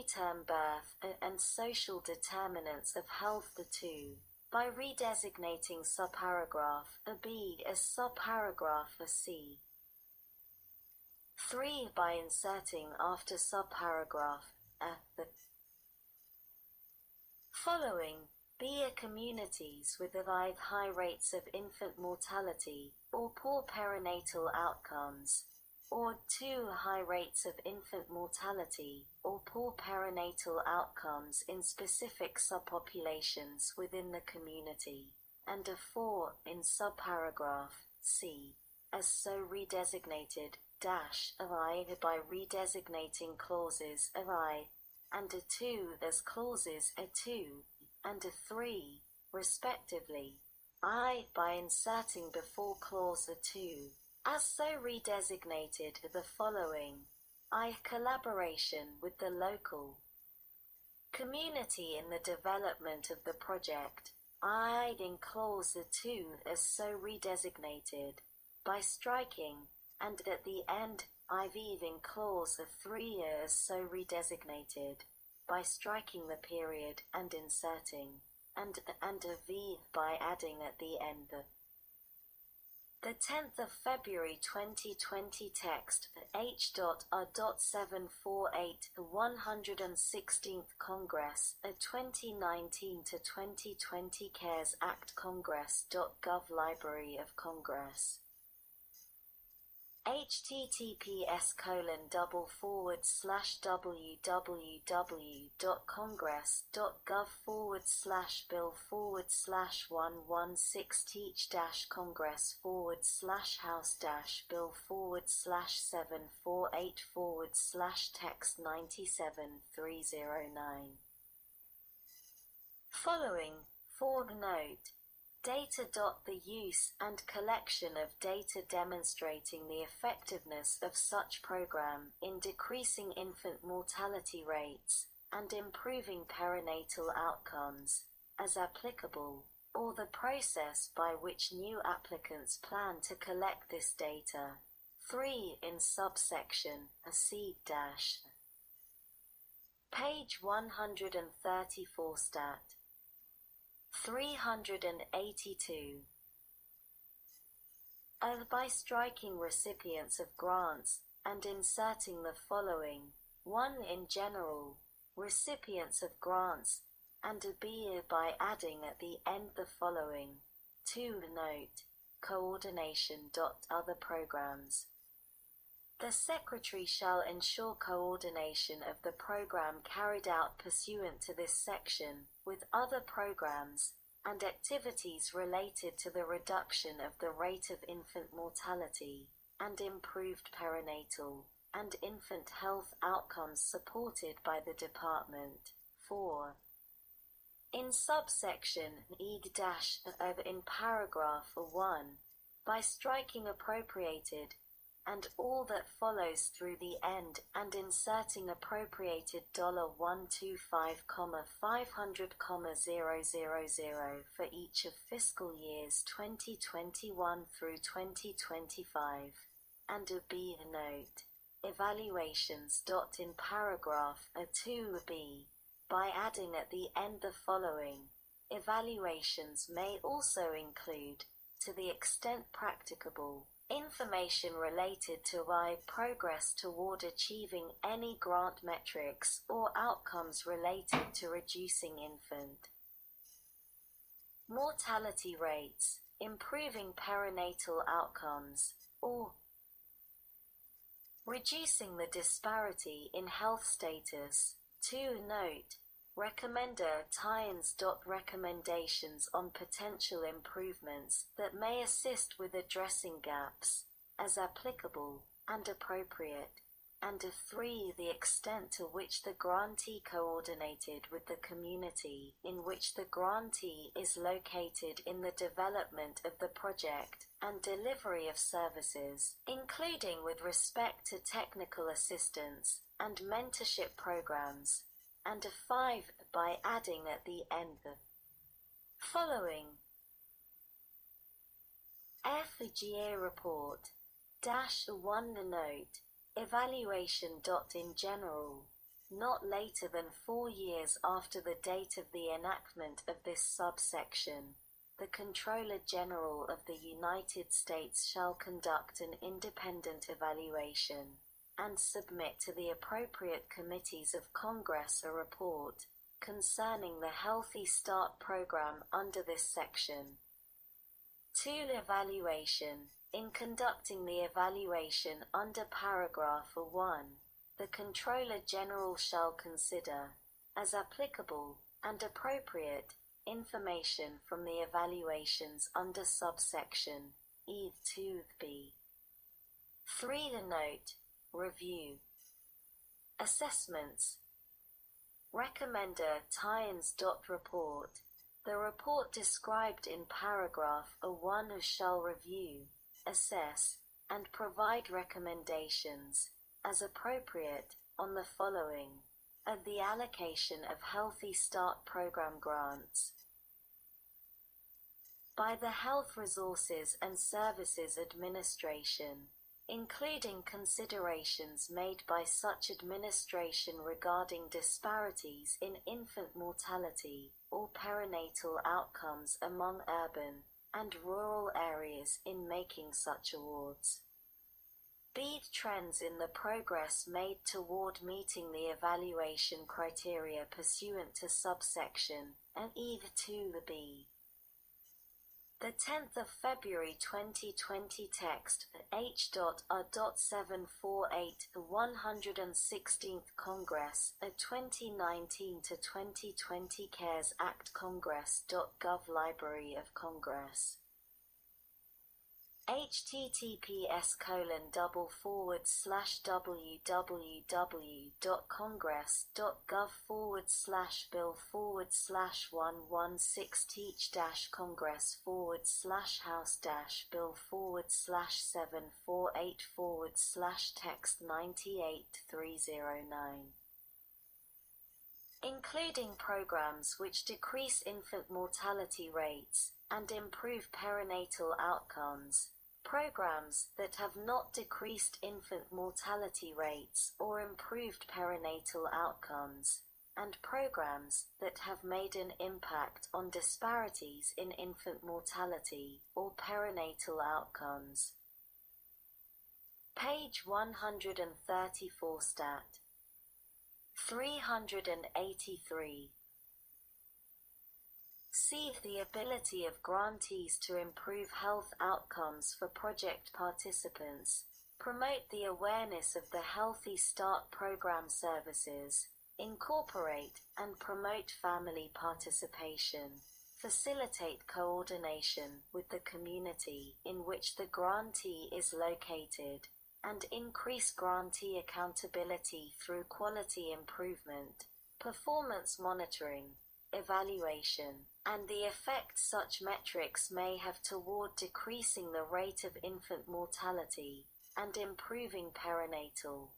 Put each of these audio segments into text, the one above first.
preterm birth and social determinants of health. 2. By redesignating subparagraph B as subparagraph C. 3. By inserting after subparagraph the following B are communities with either high rates of infant mortality or poor perinatal outcomes, or 2. High rates of infant mortality or poor perinatal outcomes in specific subpopulations within the community, and 4. In subparagraph C, as so redesignated I by redesignating clauses I, and 2 as clauses 2 and 3, respectively, I by inserting before clause 2, as so redesignated the following: I collaboration with the local community in the development of the project, I in clause 2 as so redesignated, by striking, and at the end, IV in clause 3 as so redesignated, by striking the period and inserting, and V by adding at the end the 10th of February 2020 text H.R.748 116th Congress 2019 to 2020 CaresAct Congress.gov Library of Congress https://www.congress.gov/bill/116-congress/teach-congress/bill/748//text97 309. Following, note, data. The use and collection of data demonstrating the effectiveness of such program in decreasing infant mortality rates and improving perinatal outcomes, as applicable, or the process by which new applicants plan to collect this data. 3. In subsection C- page 134 stat 382. By striking recipients of grants and inserting the following: 1. In general, recipients of grants, and B by adding at the end the following: 2. Note, coordination. Other programs. The Secretary shall ensure coordination of the program carried out pursuant to this section with other programs and activities related to the reduction of the rate of infant mortality and improved perinatal and infant health outcomes supported by the Department. 4. In subsection in paragraph 1, by striking appropriated and all that follows through the end and inserting appropriated $125,500,000 for each of fiscal years 2021 through 2025, and B note, evaluations. In paragraph 2b, by adding at the end the following: evaluations may also include, to the extent practicable, information related to progress toward achieving any grant metrics or outcomes related to reducing infant mortality rates, improving perinatal outcomes, or reducing the disparity in health status. 2. Note, recommender tie-ins. Recommendations on potential improvements that may assist with addressing gaps, as applicable and appropriate, and 3. The extent to which the grantee coordinated with the community in which the grantee is located in the development of the project and delivery of services, including with respect to technical assistance and mentorship programs, and 5. By adding at the end the following: FGA report -1 note, evaluation. In general, not later than 4 years after the date of the enactment of this subsection, the Comptroller General of the United States shall conduct an independent evaluation and submit to the appropriate committees of Congress a report concerning the Healthy Start program under this section. 2. Evaluation. In conducting the evaluation under paragraph 1, the Comptroller General shall consider, as applicable and appropriate, information from the evaluations under subsection E2b. 3. The note. Review. Assessments. Recommender Tynes. Report. The report described in paragraph 1 shall review, assess, and provide recommendations, as appropriate, on the following: of the allocation of Healthy Start Program grants by the Health Resources and Services Administration, including considerations made by such administration regarding disparities in infant mortality or perinatal outcomes among urban and rural areas in making such awards. B. Trends in the progress made toward meeting the evaluation criteria pursuant to subsection and E2b. The 10th of February 2020 text H.R.748 the 116th Congress, a 2019 to 2020 CaresAct Congress.gov Library of Congress. https://bill/teach-congress.gov/bill/116-congress/House-bill/748/text 98-309. Including programs which decrease infant mortality rates and improve perinatal outcomes, programs that have not decreased infant mortality rates or improved perinatal outcomes, and programs that have made an impact on disparities in infant mortality or perinatal outcomes. Page 134 Stat. 383. See the ability of grantees to improve health outcomes for project participants, promote the awareness of the Healthy Start program services, incorporate and promote family participation, facilitate coordination with the community in which the grantee is located, and increase grantee accountability through quality improvement, performance monitoring, evaluation, and the effect such metrics may have toward decreasing the rate of infant mortality and improving perinatal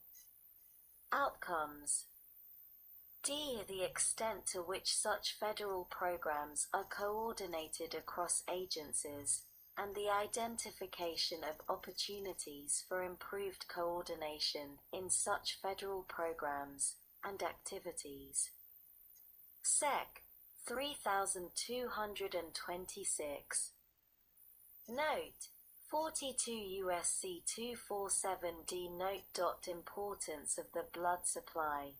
outcomes. D. The extent to which such federal programs are coordinated across agencies, and the identification of opportunities for improved coordination in such federal programs and activities. Sec. 3226. Note: 42 U.S.C. 247D. Note. Importance of the blood supply.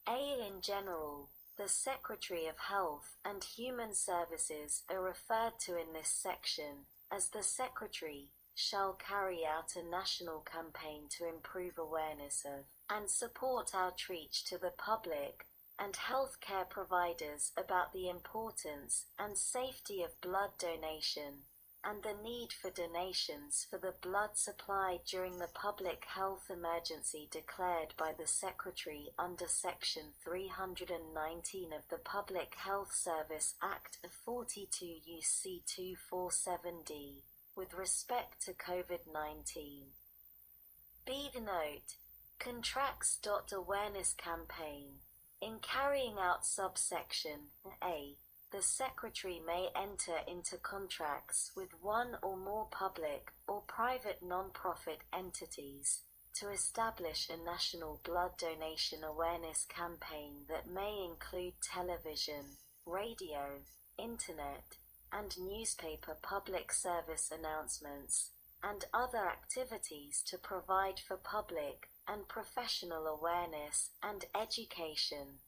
A. In general, the Secretary of Health and Human Services are referred to in this section as the Secretary shall carry out a national campaign to improve awareness of and support outreach to the public and healthcare providers about the importance and safety of blood donation and the need for donations for the blood supply during the public health emergency declared by the Secretary under Section 319 of the Public Health Service Act of 42 U.C. 247D, with respect to COVID-19. B. Note: Contracts. Awareness campaign. In carrying out subsection A, the Secretary may enter into contracts with one or more public or private non-profit entities, to establish a national blood donation awareness campaign that may include television, radio, internet, and newspaper public service announcements, and other activities to provide for public and professional awareness and education.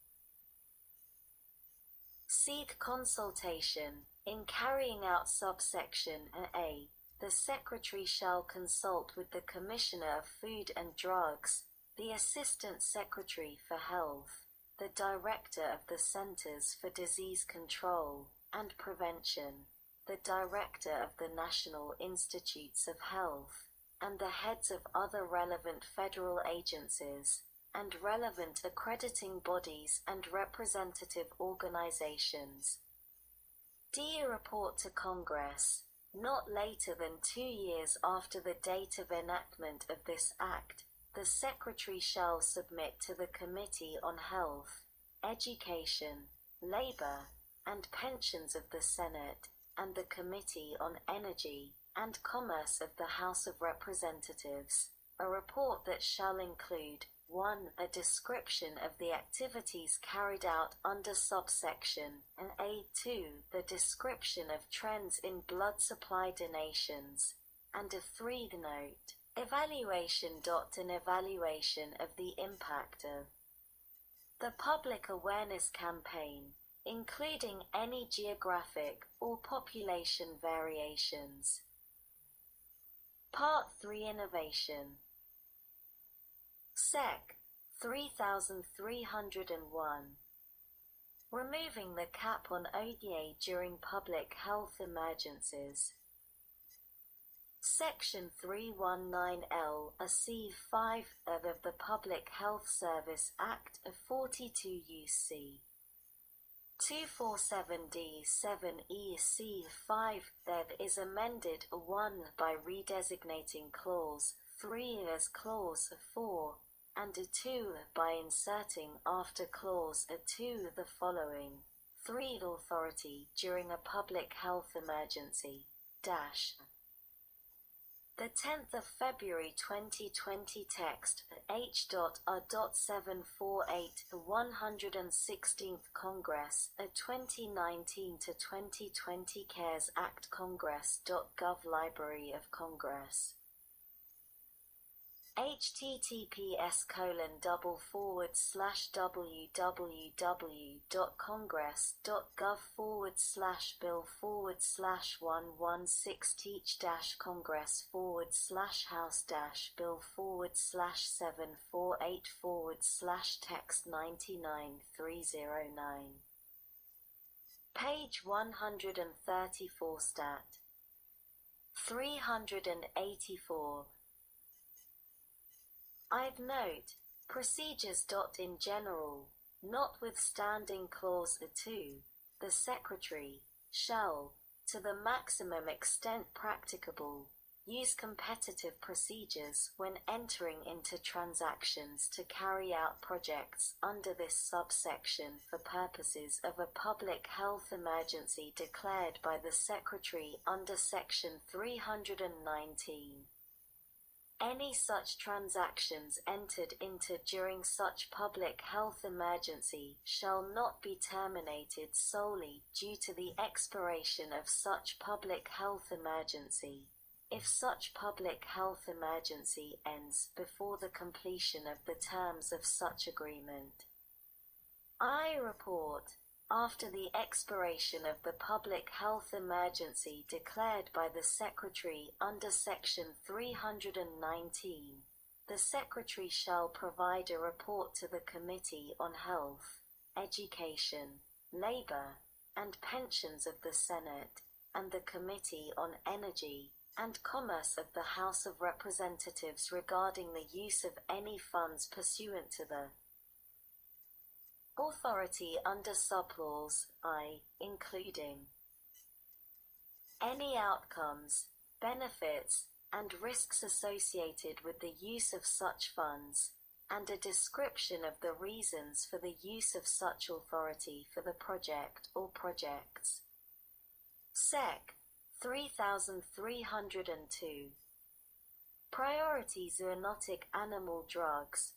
Seek consultation. In carrying out subsection A, the Secretary shall consult with the Commissioner of Food and Drugs, the Assistant Secretary for Health, the Director of the Centers for Disease Control and Prevention, the Director of the National Institutes of Health, and the heads of other relevant federal agencies, and relevant accrediting bodies and representative organizations. D. Report to Congress, not later than 2 years after the date of enactment of this Act. The Secretary shall submit to the Committee on Health, Education, Labor, and Pensions of the Senate, and the Committee on Energy and Commerce of the House of Representatives, a report that shall include 1. A description of the activities carried out under subsection, and 2. The description of trends in blood supply donations, and a 3. Note. Evaluation. An evaluation of the impact of the public awareness campaign, including any geographic or population variations. Part 3. Innovation. Sec. 3301. Removing the cap on ODA during public health emergencies. Section 319L, a C5 of the Public Health Service Act of 42 U.C. 247D7E C5 is amended 1 by redesignating Clause 3 as Clause 4, and 2 by inserting after Clause 2 the following: 3. Authority during a public health emergency, The 10th of February 2020 text, H.R.748, the 116th Congress, 2019 to 2020 CaresAct Congress.gov Library of Congress. https://www.congress.gov/bill/116-congress/text 99309. Page 134 stat. 384. I've note, procedures. In general, notwithstanding Clause 2, the Secretary shall, to the maximum extent practicable, use competitive procedures when entering into transactions to carry out projects under this subsection for purposes of a public health emergency declared by the Secretary under Section 319. Any such transactions entered into during such public health emergency shall not be terminated solely due to the expiration of such public health emergency, if such public health emergency ends before the completion of the terms of such agreement. I report, after the expiration of the public health emergency declared by the Secretary under Section 319, the Secretary shall provide a report to the Committee on Health, Education, Labor, and Pensions of the Senate, and the Committee on Energy and Commerce of the House of Representatives regarding the use of any funds pursuant to the authority under subclause I, including any outcomes, benefits, and risks associated with the use of such funds, and a description of the reasons for the use of such authority for the project or projects. Sec. 3302. Priority zoonotic animal drugs.